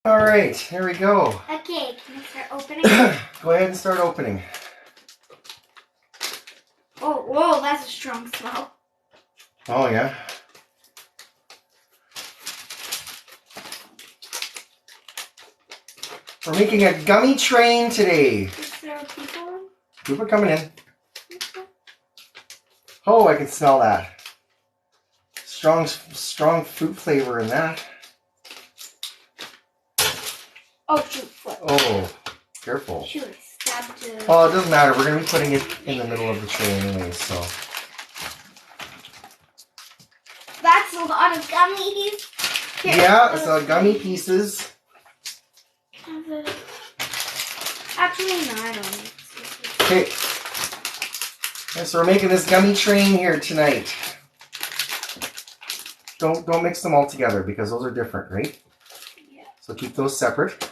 All right, here we go. Okay, can I start opening? Go ahead and start opening. Oh, whoa, that's a strong smell. Oh, yeah. We're making a gummy train today. Is there people? People are coming in. Oh, I can smell that. Strong fruit flavor in that. Oh, shoot, what? Oh, careful. Shoot, I stabbed it. Oh, it doesn't matter. We're going to be putting it in the middle of the tray anyway, so. That's a lot of gummies. Here, Yeah, it's gummy pieces. Actually, no, I don't need to. Okay. So we're making this gummy train here tonight. Don't mix them all together because those are different, right? Yeah. So keep those separate.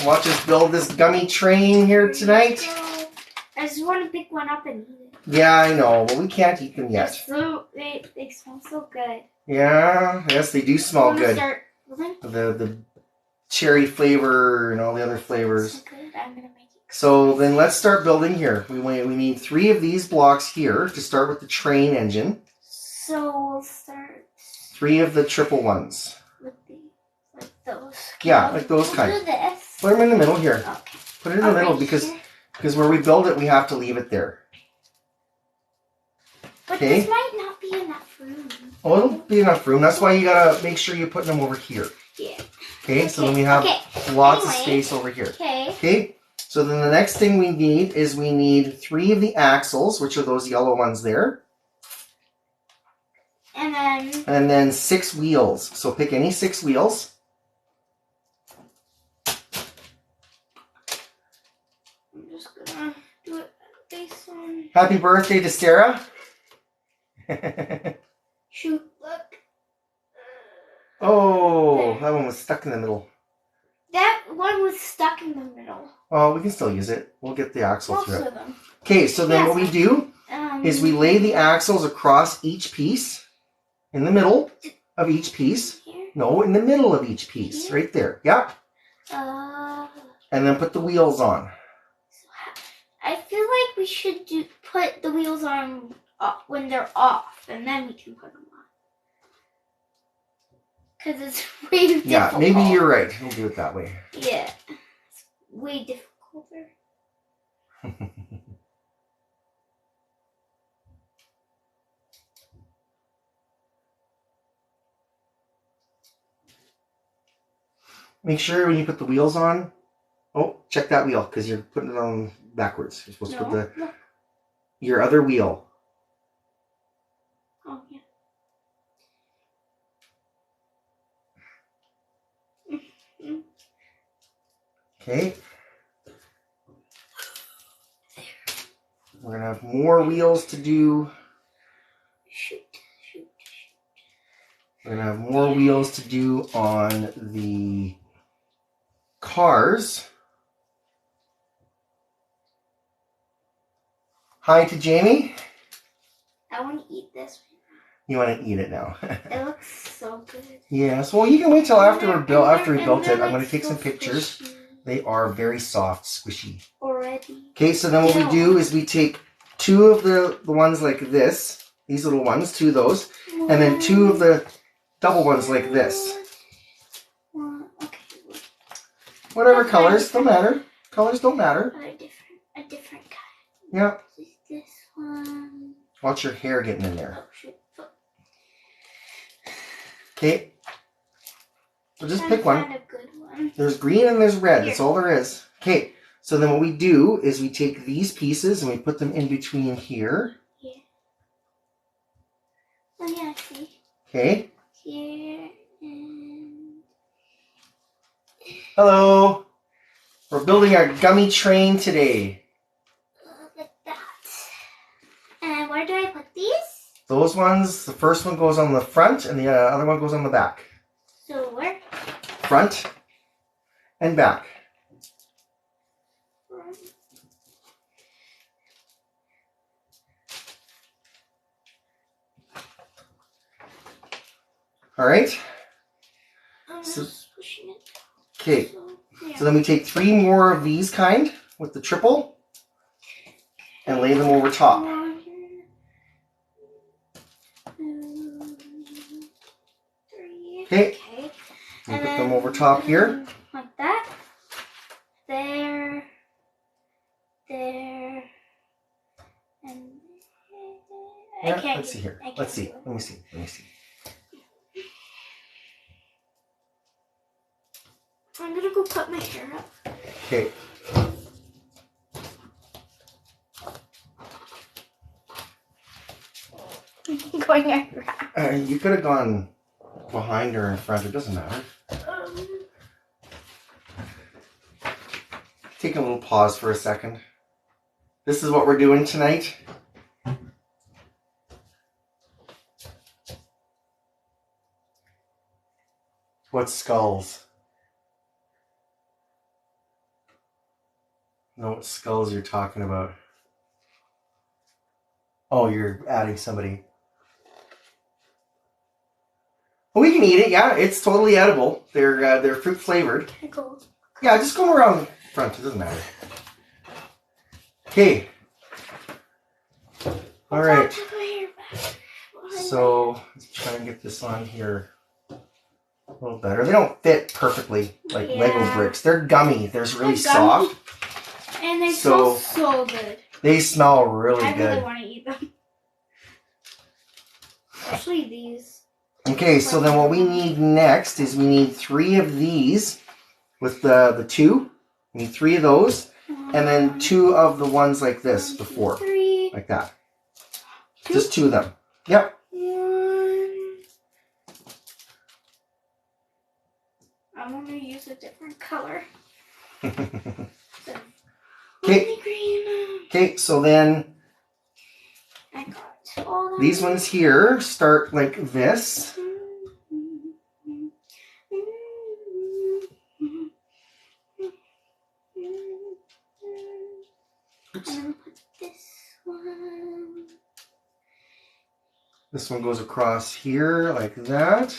Watch us build this gummy train here tonight. I just want to pick one up and eat it. Yeah, I know, but we can't eat them yet. They smell so good. Yeah, yes, they do smell good. Start the cherry flavor and all the other flavors. So good. I'm gonna make it. So then let's start building here. We need 3 of these blocks here to start with the train engine. So we'll start 3 of the triple ones. with like those. Yeah, like those kind. Do this. Put them in the middle here. Okay. Put it in the middle because where we build it, we have to leave it there. But Okay. this might not be enough room. Oh, it'll be enough room. That's why you gotta make sure you put them over here. Yeah. Okay, so then we have lots of space over here. Okay. Okay, so then the next thing we need is 3 of the axles, which are those yellow ones there. And then 6 wheels. So pick any 6 wheels. I'm just gonna do it based on. Happy birthday to Sarah. Shoot, look. Oh, that one was stuck in the middle. That one was stuck in the middle. Oh, we can still use it. We'll get the axle Most through of it. them. Okay, so then what we do is we lay the axles across each piece in the middle of each piece. Here? No, in the middle of each piece, right there. Yeah. And then put the wheels on. I feel like we should put the wheels on when they're off, and then we can put them on. Because it's way difficult. Yeah, maybe you're right. We'll do it that way. Yeah. It's way difficulter. Make sure when you put the wheels on, check that wheel because you're putting it on backwards. You're supposed to put your other wheel. Oh, yeah. Okay. We're going to have more wheels to do. Shoot. We're going to have more wheels to do on the cars. Hi to Jamie. I want to eat this. You want to eat it now. It looks so good. Yes. Well, you can wait till after we built it. I'm going to take so some pictures. squishy. They are very soft, squishy. Already. Okay, so then what we do is we take 2 of the ones like this, these little ones, 2 of those, and then 2 of the double ones like this. Okay. Whatever colors, don't matter. Colors don't matter. A different kind. Yeah. This one. Watch your hair getting in there. Oh, shoot. Okay. So just pick one. A good one. There's green and there's red. That's all there is. Okay. So then what we do is we take these pieces and we put them in between here. Yeah. Oh yeah, I see. Okay. Here and... Hello. We're building our gummy train today. Like that. And where do I put these? Those ones, the first one goes on the front and the other one goes on the back. So where? Front and back. All right. I'm So, just pushing it. okay. Yeah. So then we take 3 more of these kind with the triple and lay them over top. 1, 2, 3. Okay. And put them over top here. Like that. There. There. And Yeah, I can't. let's see here. Let's see. Let me see. Let me see. I'm gonna go put my hair up. Okay. Going around. You could have gone behind or in front. It doesn't matter. Take a little pause for a second. This is what we're doing tonight. What skulls? Know what skulls you're talking about? Oh, you're adding somebody. Well, we can eat it. Yeah, it's totally edible. They're fruit flavored. Cool. Yeah, just go around the front. It doesn't matter. Okay. All right. So let's try and get this on here a little better. They don't fit perfectly like Lego bricks. They're gummy. They're really soft. And they smell so good. They smell really good. I really want to eat them. Especially these. Okay, so then what we need next is we need 3 of these with the 2. We need 3 of those. And then 2 of the ones like this before. 3. Like that. 2? Just 2 of them. Yep. 1. I want to use a different color. Okay. Okay, so then I got all these ones here start like this. Oops. I'm gonna put this one. This one goes across here like that.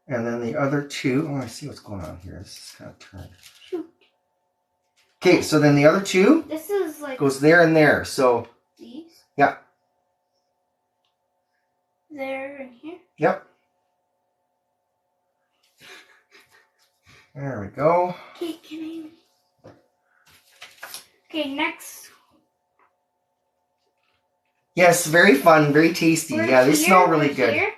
And then the other 2, oh, I see what's going on here. This is kind of turned. Shoot. Okay, so then the other 2 this is like goes there and there. So these. Yeah. There and here. Yep. There we go. Okay, can I? Okay, next. Yes, very fun, very tasty. We're yeah, they here, smell really we're good. here.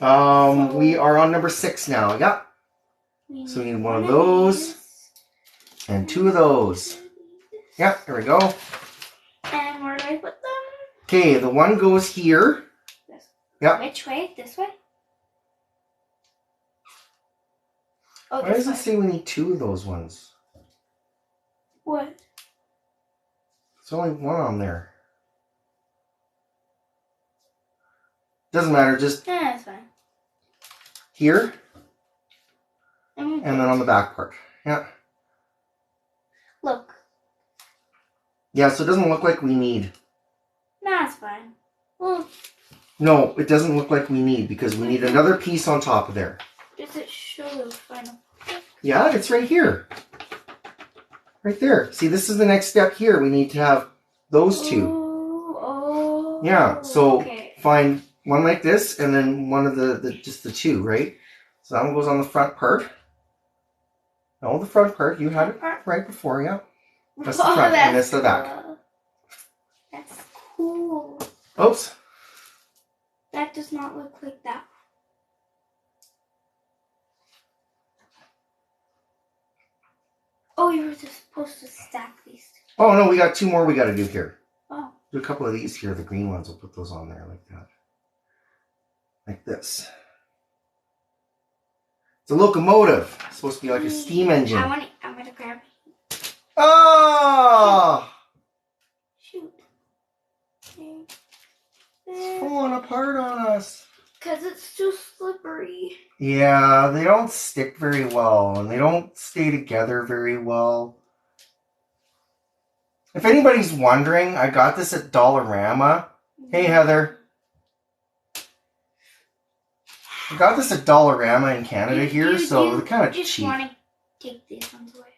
We are on number 6 now. Yep. So we need 1 of those and 2 of those. Yep, there we go. And where do I put them? Okay, the one goes here. This. Yep. Which way? This way? Oh, Why this does it way. say we need 2 of those ones? What? There's only 1 on there. Doesn't matter, just Yeah, that's fine. here And and then on the back part. Yeah. look. Yeah, so it doesn't look like we need. Nah, it's fine. Well, No, it doesn't look like we need because we need another piece on top of there. does it show the final? Yeah, it's right here. Right there. See, this is the next step here. We need to have those 2. Oh. Yeah, so okay. find one like this and then one of the just the 2, right? So that one goes on the front part. No, the front part. You had it right before, yeah. That's the front and that's the back. That's cool. Oops. That does not look like that. Oh, you were just supposed to stack these. Oh, no, we got 2 more we got to do here. Oh. Do a couple of these here. The green ones. We'll put those on there like that. Like this. It's a locomotive. It's supposed to be like a steam engine. I'm gonna grab it. Oh! Shoot. It's falling apart on us. Because it's too slippery. Yeah, they don't stick very well, and they don't stay together very well. If anybody's wondering, I got this at Dollarama. Hey, Heather. I got this at Dollarama in Canada here, so they're kind of cheap. I just want to take these ones away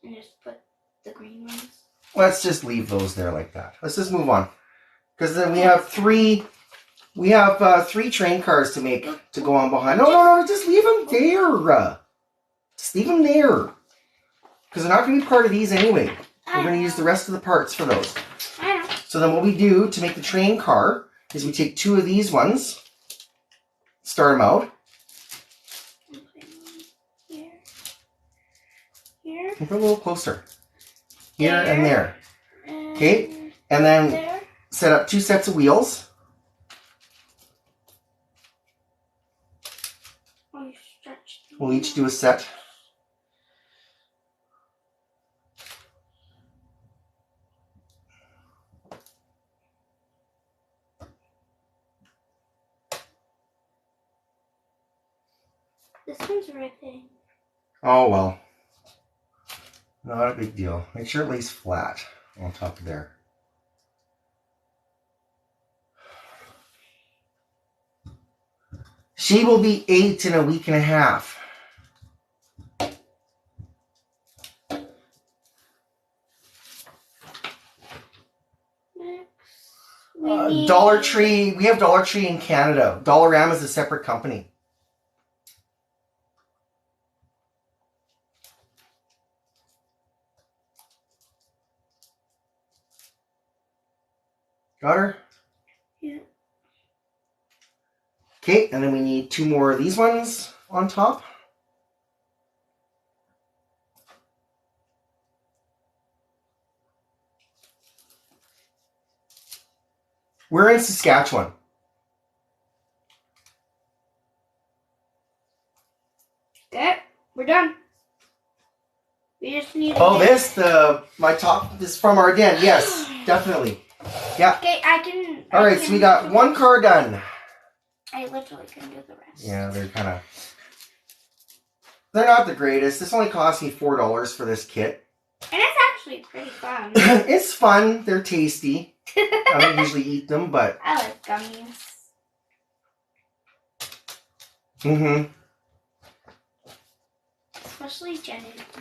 and just put the green ones. Let's just leave those there like that. Let's just move on. Because then we have three train cars to make to go on behind. No, just leave them there. Just leave them there. Because they're not going to be part of these anyway. We're going to use the rest of the parts for those. I know. So then what we do to make the train car is we take 2 of these ones, start them out. Here. Put a little closer. Here and there. Okay? And then set up 2 sets of wheels. We'll each do a set. This one's ripping. Oh well. Not a big deal. Make sure it lays flat on top of there. She will be 8 in a week and a half. Dollar Tree. We have Dollar Tree in Canada. Dollarama is a separate company. Got her? Yeah. Okay, and then we need 2 more of these ones on top. We're in Saskatchewan. Okay, we're done. We just need. Oh, this from our den. Yes, definitely. Yeah. Okay, I can. All right, so we got 1 car done. I literally can do the rest. Yeah, they're not the greatest. This only cost me $4 for this kit. And it's actually pretty fun. It's fun. They're tasty. I don't usually eat them, but I like gummies. Mm-hmm. Especially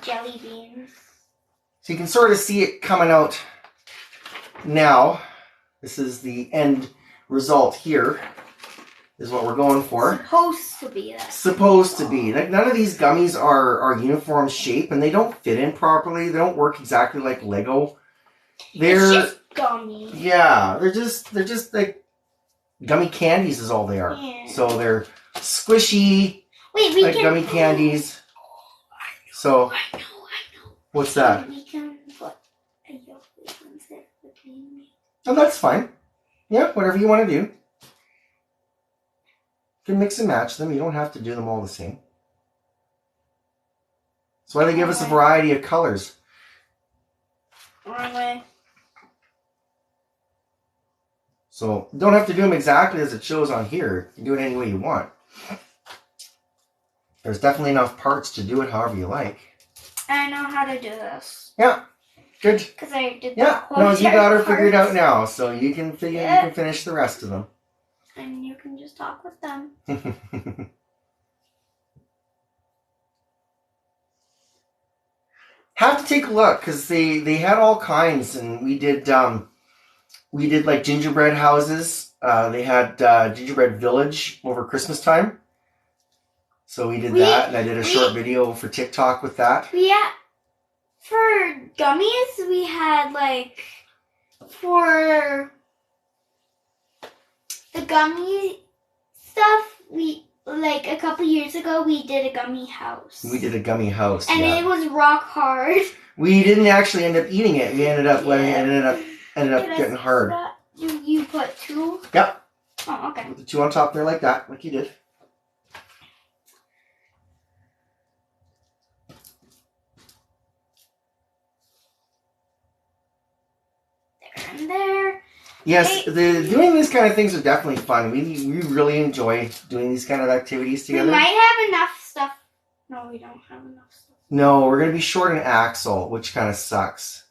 jelly beans. So you can sort of see it coming out now. This is the end result here. Is what we're going for. Supposed to be that. Supposed to be. Like, none of these gummies are uniform shape, and they don't fit in properly. They don't work exactly like Lego. They're It's just gummy. Yeah, they're just like gummy candies is all they are. Yeah. So they're squishy, Wait, we like can gummy candies. So I know. what's that? We can put a yolk instead of green. Oh, that's fine. Yeah, whatever you want to do. You can mix and match them. You don't have to do them all the same. That's why they give us a variety of colors. Wrong way. So you don't have to do them exactly as it shows on here. You can do it any way you want. There's definitely enough parts to do it however you like. I know how to do this. Yeah, good. Because I did Yeah, the no, you got her parts. figured out now, so you can figure you can finish the rest of them. And you can just talk with them. Have to take a look because they had all kinds, and we did like gingerbread houses. They had gingerbread village over Christmas time, so we did that, and I did a short video for TikTok with that. Yeah, for gummies we had like for the gummy stuff, we like a couple years ago we did a gummy house. We did a gummy house, and it was rock hard. We didn't actually end up eating it. We ended up letting it ended up getting hard. You put 2? Yep. Oh, okay. Put the 2 on top there like that, like you did. There and there. Yes, doing these kind of things are definitely fun. We really enjoy doing these kind of activities together. We might have enough stuff. No, we don't have enough stuff. No, we're going to be short an axle, which kind of sucks.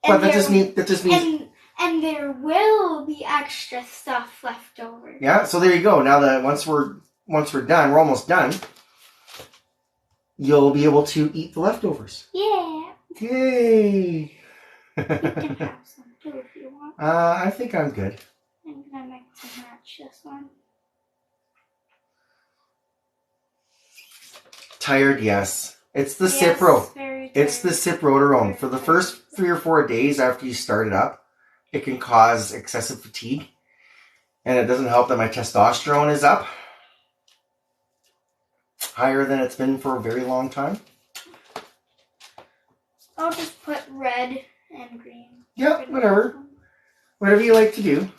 And But that just means And there will be extra stuff left over. Yeah, so there you go. Now that once we're done, we're almost done. You'll be able to eat the leftovers. Yeah. Yay! You can have some too if you want. I think I'm good. I'm gonna make to match this one. Tired, yes. It's the Yes, Cipro. very tired. It's the Ciproterone. For the first 3 or 4 days after you start it up, it can cause excessive fatigue. And it doesn't help that my testosterone is up. Higher than it's been for a very long time. I'll just put red and green. Yeah, whatever. Whatever you like to do.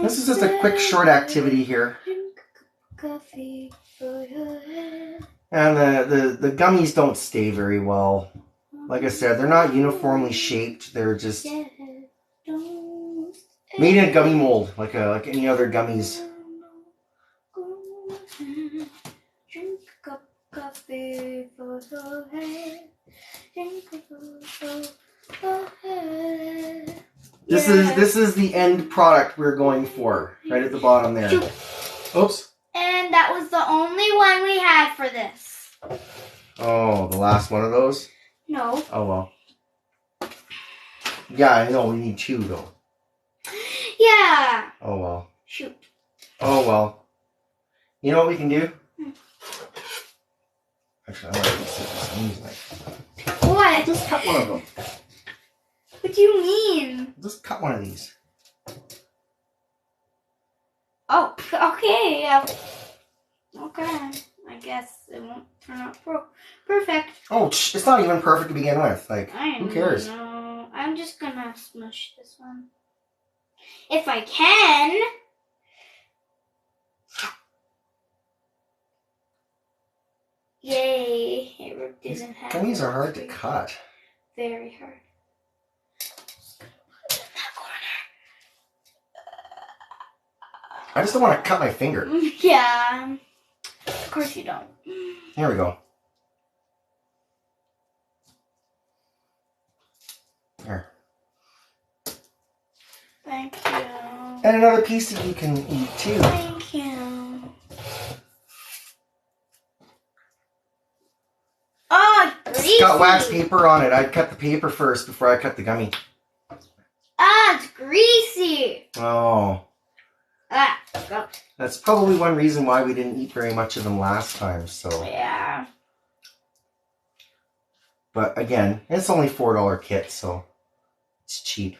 This is just a quick short activity here. Coffee for your head. And the gummies don't stay very well. Like I said, they're not uniformly shaped. They're just made in a gummy mold, like any other gummies. Drink a cup of coffee for your head. Drink a cup for your head. This is the end product we're going for, right at the bottom there. Oops. And that was the only one we had for this. Oh, the last one of those? No. Oh, well. Yeah, I know. We need 2, though. Yeah. Oh, well. Shoot. Oh, well. You know what we can do? Actually, I like these scissors. I'm using it. What? Just cut one of them. What do you mean? Just cut one of these. Oh, okay. Okay. I guess it won't turn out perfect. Oh, it's not even perfect to begin with. Like, who cares? No, I'm just gonna smush this one. If I can. Yay. It didn't have Gummies are hard to cut. Very hard. Just gonna put it in that corner. I just don't want to cut my finger. Yeah. Of course you don't. Here we go. There. Thank you. And another piece that you can eat too. Thank you. Oh, it's greasy. It's got wax paper on it. I cut the paper first before I cut the gummy. Ah, it's greasy. Oh. Ah, gross. That's probably one reason why we didn't eat very much of them last time, so. Yeah. But again, it's only $4 kit, so it's cheap.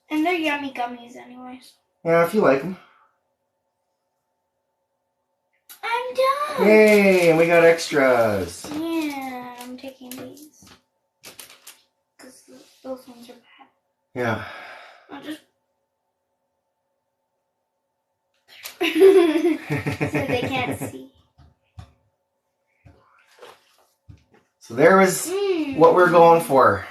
And they're yummy gummies anyways. Yeah, if you like them. I'm done. Yay, and we got extras. Yeah, I'm taking these. Because those ones are bad. Yeah. I'll just... so they can't see. So there was what we're going for.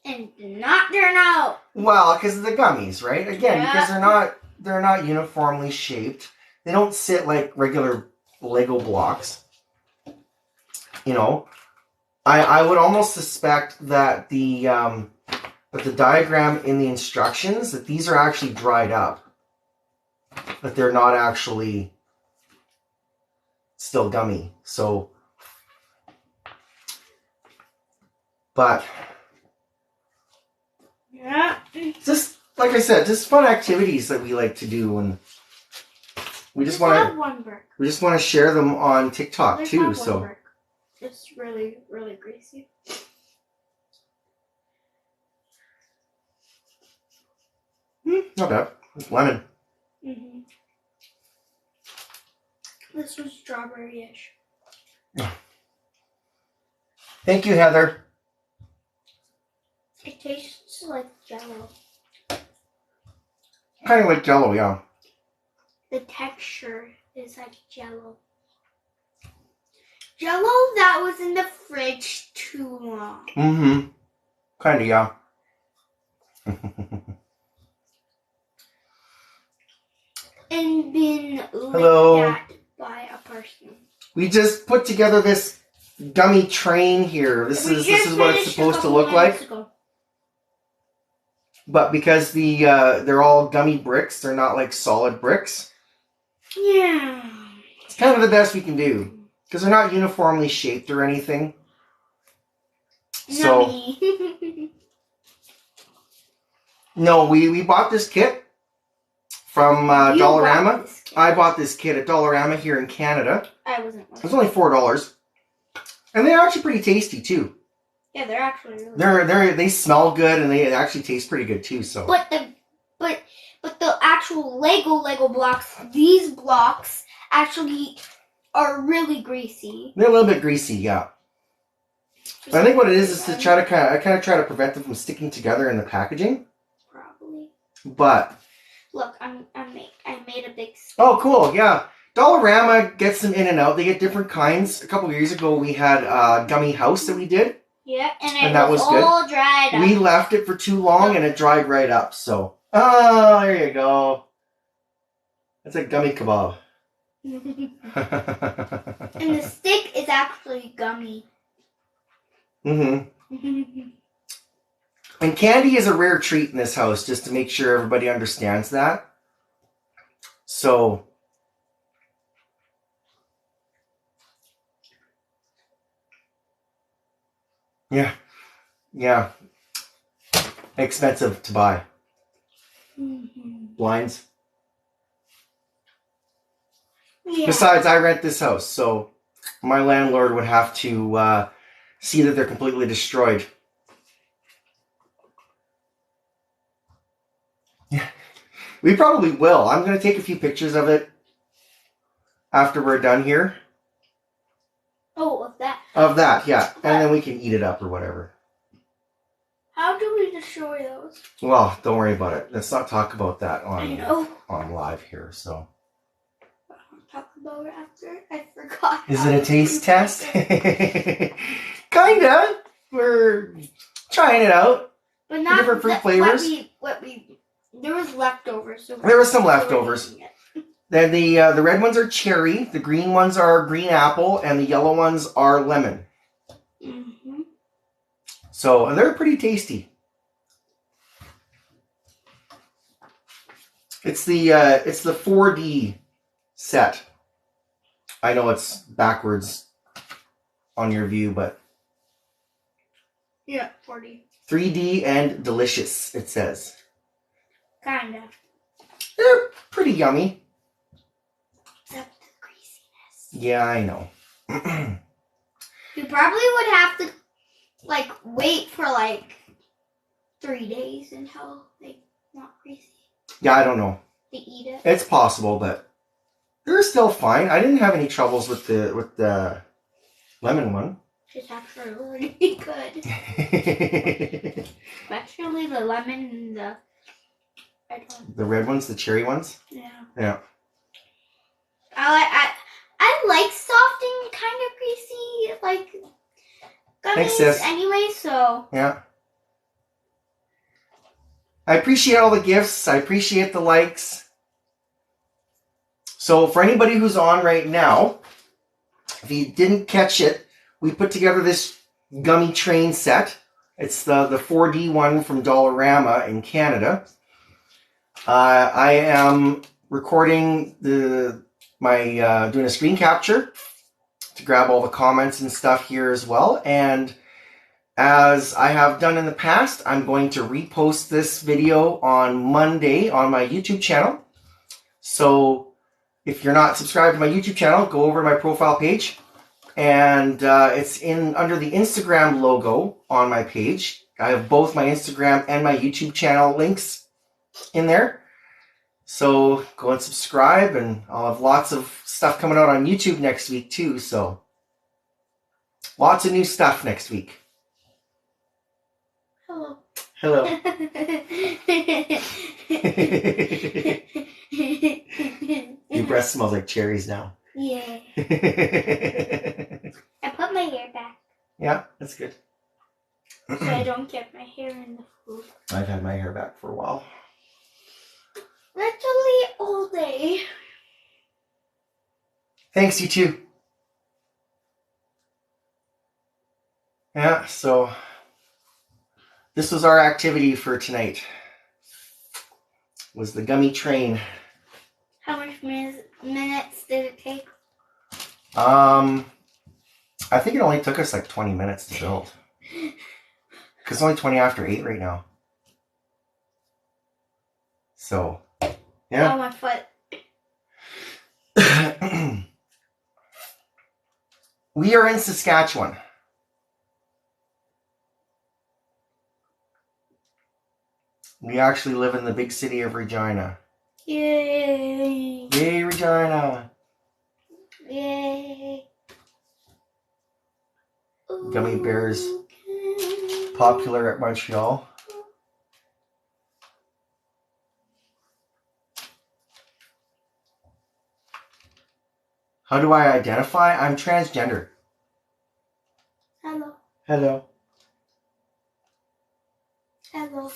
And did not turn out. Well, because of the gummies, right? Again, Yeah. because they're not uniformly shaped. They don't sit like regular Lego blocks. You know, I would almost suspect that the diagram in the instructions, that these are actually dried up. That they're not actually still gummy. So, but Yeah. just like I said, just fun activities that we like to do, and we just want to share them on TikTok too. So it's really, really greasy. not bad. It's lemon. Mm-hmm. This was strawberry-ish. Thank you, Heather. It tastes like Jell-O. Kind of like Jell-O, yeah. The texture is like Jell-O. Jell-O that was in the fridge too long. Mm-hmm. Kind of, yeah. And been Hello. looked at by a person. We just put together this gummy train here. This is what it's supposed to look like. But because they're all gummy bricks, they're not like solid bricks. Yeah. It's kind of the best we can do because they're not uniformly shaped or anything. So no, we bought this kit from Dollarama. I bought this kit at Dollarama here in Canada. I wasn't. It was only $4, and they're actually pretty tasty too. Yeah, they're actually really good. They smell good and they actually taste pretty good too. So, but the actual Lego blocks, these blocks actually are really greasy. They're a little bit greasy, yeah. But I think what it is to try to kind of try to prevent them from sticking together in the packaging. Probably. But look, I made a big stick. Oh, cool! Yeah, Dollarama gets them in and out. They get different kinds. A couple of years ago, we had a gummy house that we did. Yeah, and that was all good. Dried up. We left it for too long, and it dried right up. So, oh, there you go. That's a gummy kebab. And the stick is actually gummy. Mm-hmm. And candy is a rare treat in this house, just to make sure everybody understands that. So, yeah, expensive to buy. Blinds. Yeah. Besides, I rent this house, so my landlord would have to see that they're completely destroyed. Yeah, we probably will. I'm going to take a few pictures of it after we're done here. Oh, of that? Of that, yeah. And then we can eat it up or whatever. How do we destroy those? Well, don't worry about it. Let's not talk about that on live here, so. I'll talk about it after. I forgot. Is it a taste test? Kinda. We're trying it out. But not different fruit flavors. There was leftovers. So there was some leftovers. Then the red ones are cherry, the green ones are green apple, and the yellow ones are lemon. Mm-hmm. So they're pretty tasty. It's the 4D set. I know it's backwards on your view, but yeah, 4D. 3D and delicious, it says. Kinda. They're pretty yummy. Except the greasiness. Yeah, I know. You probably would have to wait for 3 days until they not greasy. Yeah, I don't know. To eat it. It's possible, but they're still fine. I didn't have any troubles with the lemon one. It's actually really good. Especially the lemon and the red ones. The red ones, the cherry ones? Yeah. Yeah. I like soft and kind of greasy, gummies. Thanks, sis. Anyway, so. Yeah. I appreciate all the gifts. I appreciate the likes. So for anybody who's on right now, if you didn't catch it, we put together this gummy train set. It's the 4D one from Dollarama in Canada. I am recording doing a screen capture to grab all the comments and stuff here as well. And as I have done in the past, I'm going to repost this video on Monday on my YouTube channel. So if you're not subscribed to my YouTube channel, go over to my profile page. And it's under the Instagram logo on my page. I have both my Instagram and my YouTube channel links in there. So go and subscribe, and I'll have lots of stuff coming out on YouTube next week too. So lots of new stuff next week. Hello. Hello. Your breath smells like cherries now. Yeah. I put my hair back. Yeah, that's good. So I don't get my hair in the food. I've had my hair back for a while. Literally all day. Thanks, you too. Yeah, so this was our activity for tonight. Was the gummy train. How much minutes did it take? I think it only took us like 20 minutes to build. Because it's only 20 after 8 right now. So, yeah. Oh, my foot. We are in Saskatchewan. We actually live in the big city of Regina. Yay. Yay, Regina. Yay. Gummy bears popular at Montreal. How do I identify? I'm transgender. Hello. Hello. Hello.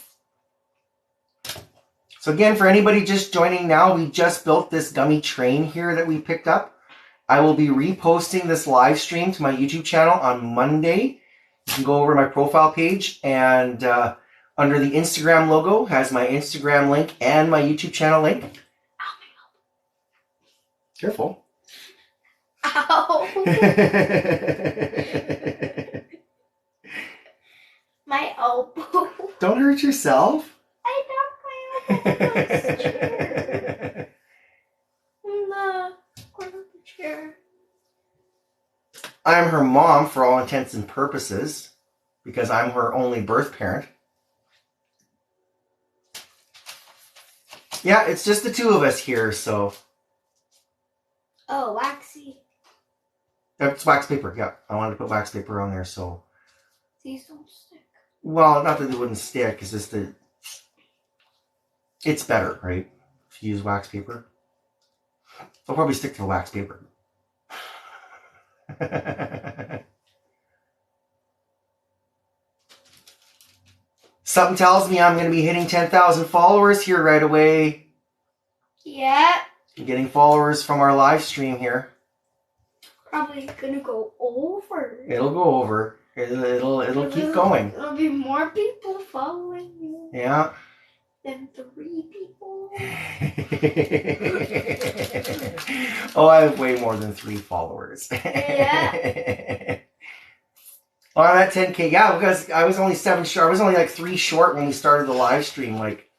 So again, for anybody just joining now, we just built this gummy train here that we picked up. I will be reposting this live stream to my YouTube channel on Monday. You can go over to my profile page and under the Instagram logo has my Instagram link and my YouTube channel link. Careful. Ow. My elbow. Don't hurt yourself. I knocked my elbow on this chair. In the corner of the chair. I'm her mom for all intents and purposes because I'm her only birth parent. Yeah, it's just the two of us here, so. Oh, waxy. It's wax paper, yeah. I wanted to put wax paper on there, so. These don't stick. Well, not that they wouldn't stick, it's just that it's better, right? If you use wax paper. They'll probably stick to the wax paper. Something tells me I'm going to be hitting 10,000 followers here right away. Yeah. I'm getting followers from our live stream here. Probably gonna go over. It'll go over. It'll keep going. There'll be more people following you. Yeah. Than 3 people. Oh, I have way more than 3 followers. Yeah. On that 10K, yeah, because I was only 7 short. I was only like 3 short when we started the live stream, like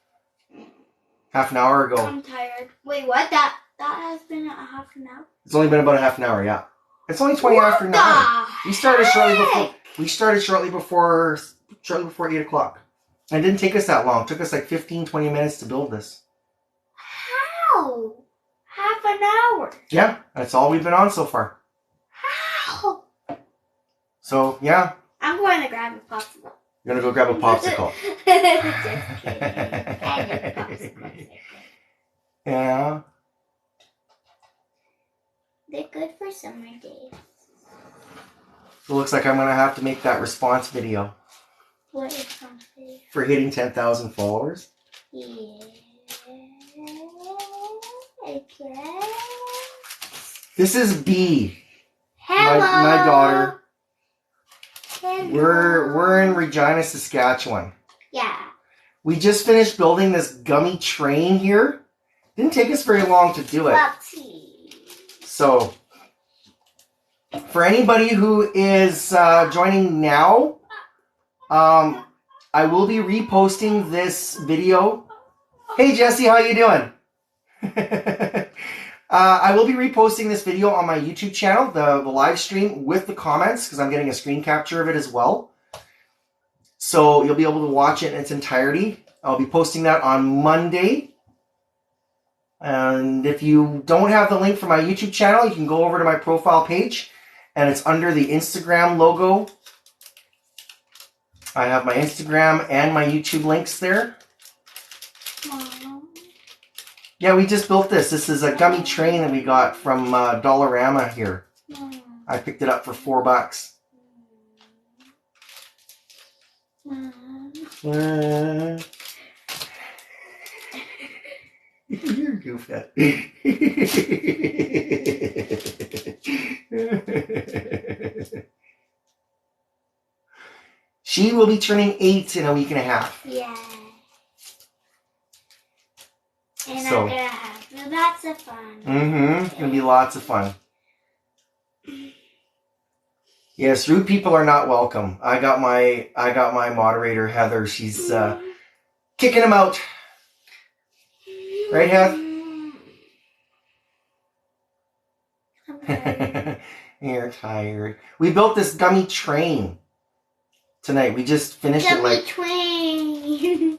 half an hour ago. I'm tired. Wait, what? That has been a half an hour? It's only been about a half an hour, yeah. It's only 20 after 9. We started shortly before. We started shortly before 8 o'clock. And it didn't take us that long. It took us like 15, 20 minutes to build this. How? Half an hour? Yeah, that's all we've been on so far. How? So, yeah. I'm going to grab a popsicle. You're going to go grab a popsicle. Just kidding. I need popsicles. Yeah. They're good for summer days. So it looks like I'm going to have to make that response video. What is something? For hitting 10,000 followers. Yeah. Okay. This is Bea. Hello. My daughter. Hello. We're in Regina, Saskatchewan. Yeah. We just finished building this gummy train here. Didn't take us very long to do it. So, for anybody who is joining now, I will be reposting this video. Hey Jesse, how you doing? I will be reposting this video on my YouTube channel, the live stream with the comments, because I'm getting a screen capture of it as well. So you'll be able to watch it in its entirety. I'll be posting that on Monday. And if you don't have the link for my YouTube channel, you can go over to my profile page, and it's under the Instagram logo. I have my Instagram and my YouTube links there. Mom. Yeah, we just built this. This is a gummy train that we got from Dollarama here. Mom. I picked it up for $4. Mom. You're a goofhead. She will be turning 8 in a week and a half. Yeah. And So, I'm gonna have lots of fun. Mm-hmm. It's gonna be lots of fun. Yes, rude people are not welcome. I got my moderator Heather. She's kicking them out. Right, Heath? I'm tired. You're tired. We built this gummy train tonight. We just finished it Gummy train.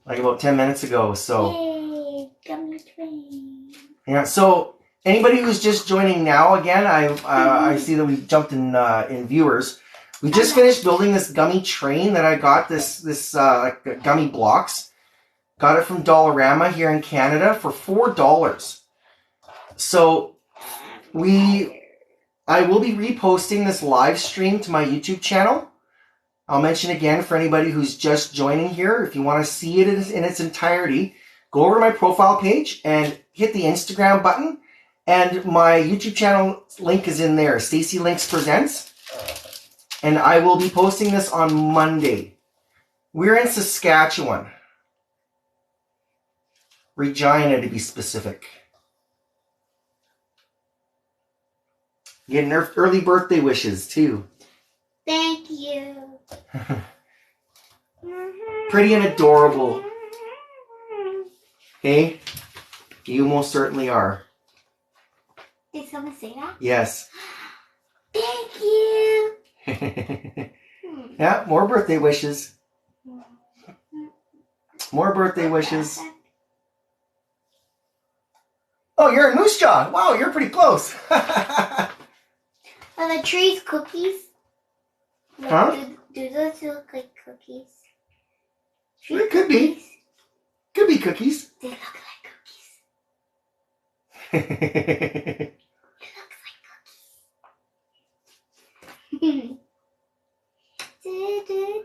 like about 10 minutes ago. So Yay, gummy train. yeah. So anybody who's just joining now, again, I see that we jumped in viewers. We just finished building this gummy train that I got. This like gummy blocks. Got it from Dollarama here in Canada for $4. So I will be reposting this live stream to my YouTube channel. I'll mention again for anybody who's just joining here, if you want to see it in its entirety, go over to my profile page and hit the Instagram button. And my YouTube channel link is in there, Stacy Links Presents. And I will be posting this on Monday. We're in Saskatchewan. Regina, to be specific. Getting early birthday wishes, too. Thank you. Pretty and adorable. Okay? You most certainly are. Did someone say that? Yes. Thank you. Yeah, more birthday wishes. More birthday wishes. Oh, you're in Moose Jaw. Wow, you're pretty close. Are the trees cookies? Like, Huh? Do those look like cookies? It could be. Could be cookies. They look like cookies. It looks like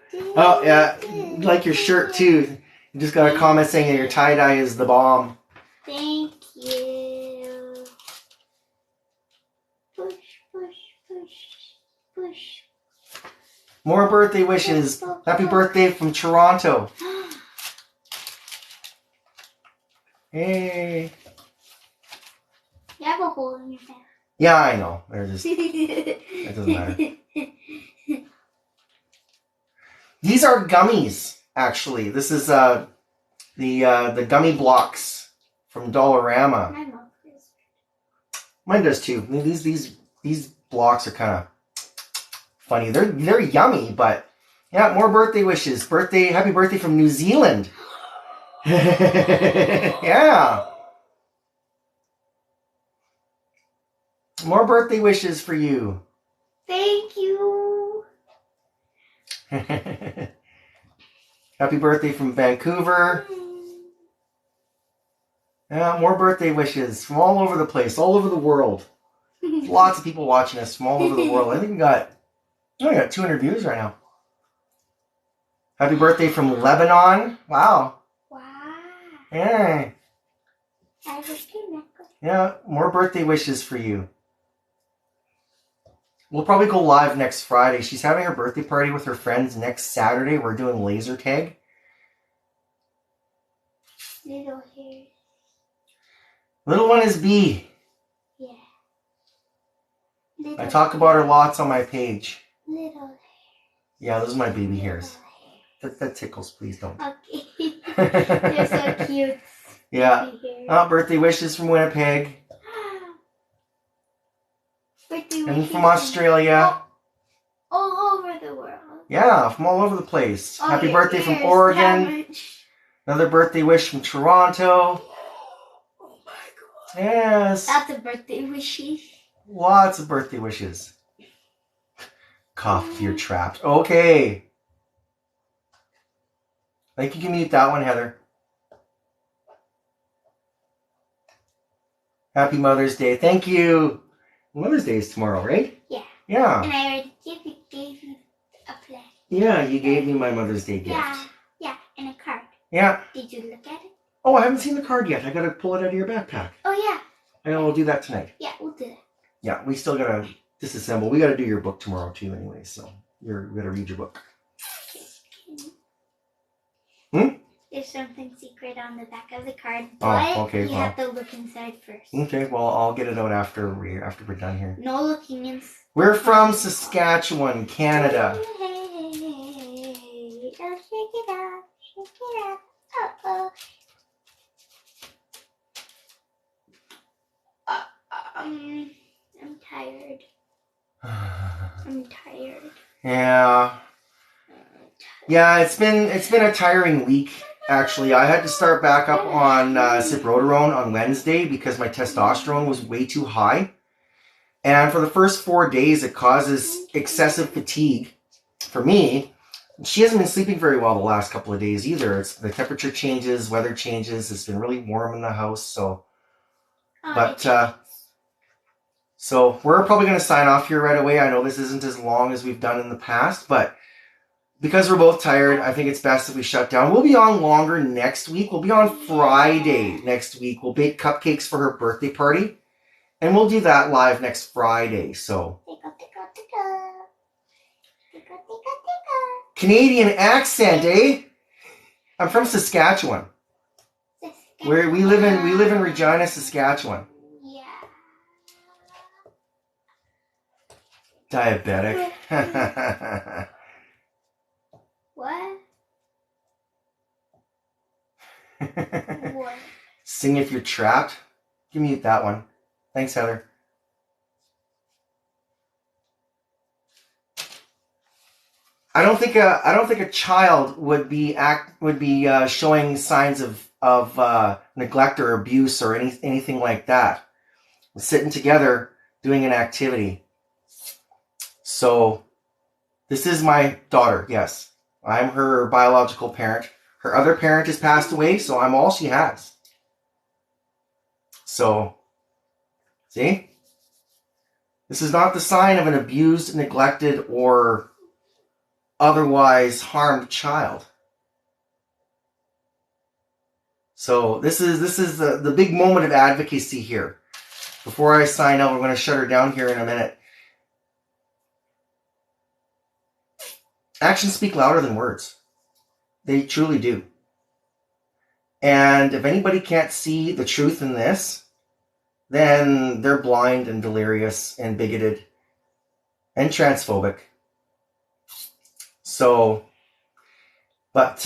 cookies. Oh, yeah. Like your shirt, too. You just got a comment saying that your tie-dye is the bomb. Thank you. Push, push, push, push. More birthday wishes. Happy birthday from Toronto. Hey. You have a hole in your hair. Yeah, I know. They're just, it doesn't matter. These are gummies, actually. This is the gummy blocks from Dollarama. My mouth is. Mine does too. I mean, these blocks are kind of funny. They're yummy, but yeah, more birthday wishes. Happy birthday from New Zealand. Yeah. More birthday wishes for you. Thank you. Happy birthday from Vancouver. Yeah, more birthday wishes from all over the place, all over the world. Lots of people watching us from all over the world. I think we got 200 views right now. Happy birthday from Lebanon. Wow. Wow. Yeah. I wish you necklace. Yeah, more birthday wishes for you. We'll probably go live next Friday. She's having her birthday party with her friends next Saturday. We're doing laser tag. Little hair. Little one is Bea. Yeah. I talk about her lots on my page. Little hair. Yeah, those are my baby hairs. That tickles, please don't. Okay. They're so cute. Yeah. Birthday wishes from Winnipeg. And from Australia. All over the world. Yeah, from all over the place. Oh, Happy birthday from here's Oregon. Another birthday wish from Toronto. Oh my god. Yes. That's a birthday wishes. Lots of birthday wishes. Cough, you're trapped. Okay. I think you can mute that one, Heather. Happy Mother's Day. Thank you. Mother's Day is tomorrow, right? Yeah. Yeah. And I already gave you a plan. Yeah, you gave me my Mother's Day gift. Yeah, and a card. Yeah. Did you look at it? Oh, I haven't seen the card yet. I gotta pull it out of your backpack. Oh yeah. I know we'll do that tonight. Yeah, we'll do that. Yeah, we still gotta disassemble. We gotta do your book tomorrow too, anyway. So we gotta read your book. There's something secret on the back of the card, Oh, but okay, you have to look inside first. Okay, well, I'll get it out after we're done here. No looking inside. We're from Saskatchewan, Canada. Hey, oh, shake it up, shake it up. Uh-oh. I'm tired. I'm tired. Yeah. Yeah, it's been a tiring week. Actually, I had to start back up on Ciproterone on Wednesday because my testosterone was way too high. And for the first 4 days, it causes excessive fatigue for me. She hasn't been sleeping very well the last couple of days either. It's the temperature changes, weather changes. It's been really warm in the house, so. So we're probably going to sign off here right away. I know this isn't as long as we've done in the past, but because we're both tired, I think it's best that we shut down. We'll be on longer next week. We'll be on Friday next week. We'll bake cupcakes for her birthday party, and we'll do that live next Friday. So Canadian accent, eh? I'm from Saskatchewan. Where we live in Regina, Saskatchewan. Yeah. Diabetic. What? What? Sing if you're trapped. Give me that one. Thanks, Heather. I don't think a child would be showing signs of neglect or abuse or anything like that. We're sitting together doing an activity. So this is my daughter. Yes, I'm her biological parent. Her other parent has passed away, so I'm all she has. So, see? This is not the sign of an abused, neglected, or otherwise harmed child. So this is the big moment of advocacy here. Before I sign out, we're going to shut her down here in a minute. Actions speak louder than words. They truly do. And if anybody can't see the truth in this, then they're blind and delirious and bigoted and transphobic. So, but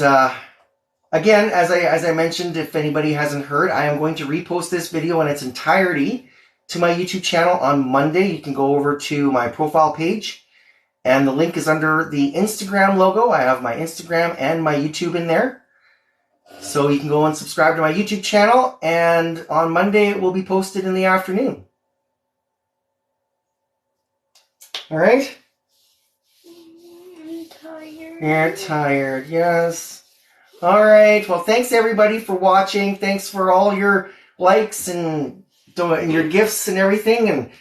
again, as I mentioned, if anybody hasn't heard, I am going to repost this video in its entirety to my YouTube channel on Monday. You can go over to my profile page, and the link is under the Instagram logo. I have my Instagram and my YouTube in there. So you can go and subscribe to my YouTube channel, and on Monday it will be posted in the afternoon. All right? I'm tired. You're tired, yes. All right. Well, thanks everybody for watching. Thanks for all your likes and your gifts and everything, and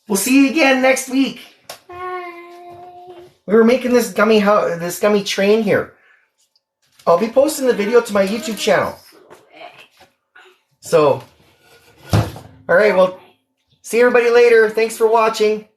we'll see you again next week. Bye. We were making this gummy train here. I'll be posting the video to my YouTube channel. So, all right. Well, see everybody later. Thanks for watching.